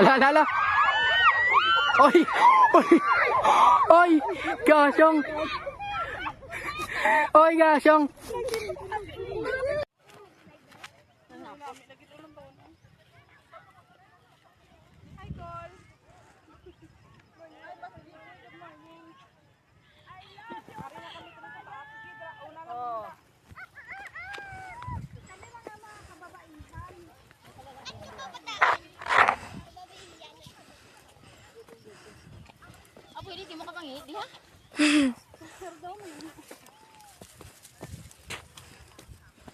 Ala. Oy! Oy! Gasyong! Oy, gasyong! Pwede di mo ka bangit, di ha?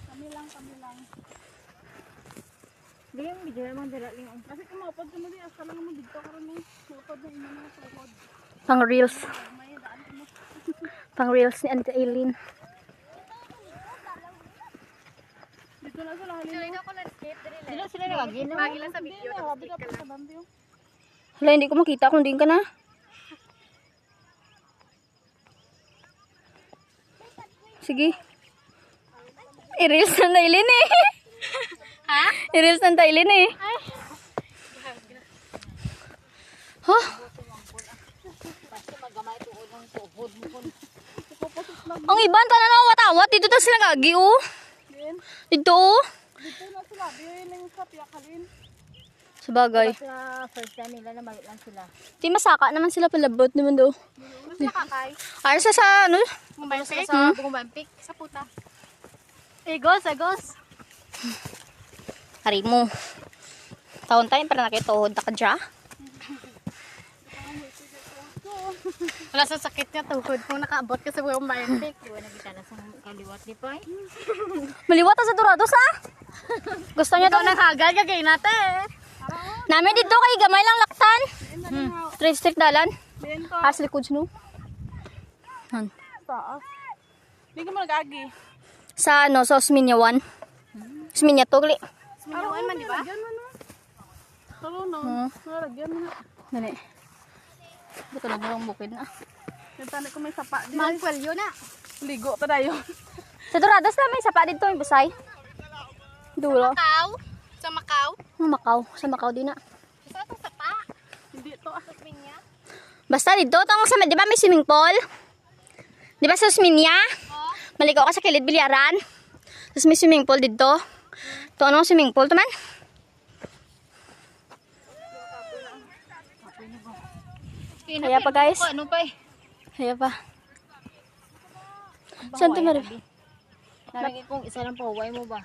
Kami lang. Di yung video naman dala lang. Kasi kumapad ka mo di, asa lang mo dito karon ni. Kumapad na ina mga tukod. Pang reels. Pang reels ni Auntie Aileen. Dito na sila halin. Dito ako landscape diri. Dito sila nagagin. Magi lang sa video. Hala, hindi ko makita kung din ka na. Sige. I-reels ng Tailin eh. Ha? I-reels ng Tailin eh. Ay. Huh? Ang iban ta na nawat-awat. Dito ta sila gagi oh. Dito oh. Dito na sila. Dito yung sa piyakalin. Sabagay. First time nila na malit lang sila. Di masaka naman sila palabot naman daw. Mas nakakay. Ano sa ano? Bumbampik? Sa bumbampik? Sa puta. Egos. Hari mo. Taon tayo para nakituhod na ka dya. Wala sa sakit niya tuhod kung nakaabot ka sa bumbampik. Iwan na kita na sa kaliwat di pa. Maliwat sa Dorados ha? Gusto niya Ito to nang hagal gagay natin. namin dito kay gamay lang laktan. Straight street dalan. Bento. Has likod no. Han. Taas. Hindi ka mo nag-agi. Sa ano, sa Osminia 1. Osminia to gali. Minuan man, di ba? Taro no. Nalagyan mo na. Dali. Buto na bulong bukid na. Nagtani ko may sapa. Mangkwelyo na. Ligo ta dayo. Sa Dorados na may sapa dito, may busay. Dulo. Macau? Sa Macau? Macau. Sa Macau din na. Sa itong sapa? Hindi ito. Asapin niya? Basta dito, tong sa, di ba may swimming pool? Di ba sa Osminia? Oo. Maligaw ka sa kilid bilyaran. Tapos may swimming pool dito. Ito ano swimming pool to man? Kaya pa guys. Ano pa eh? Kaya pa. Saan ito Maribi? Nalagay kong isa lang po. Huwag mo ba?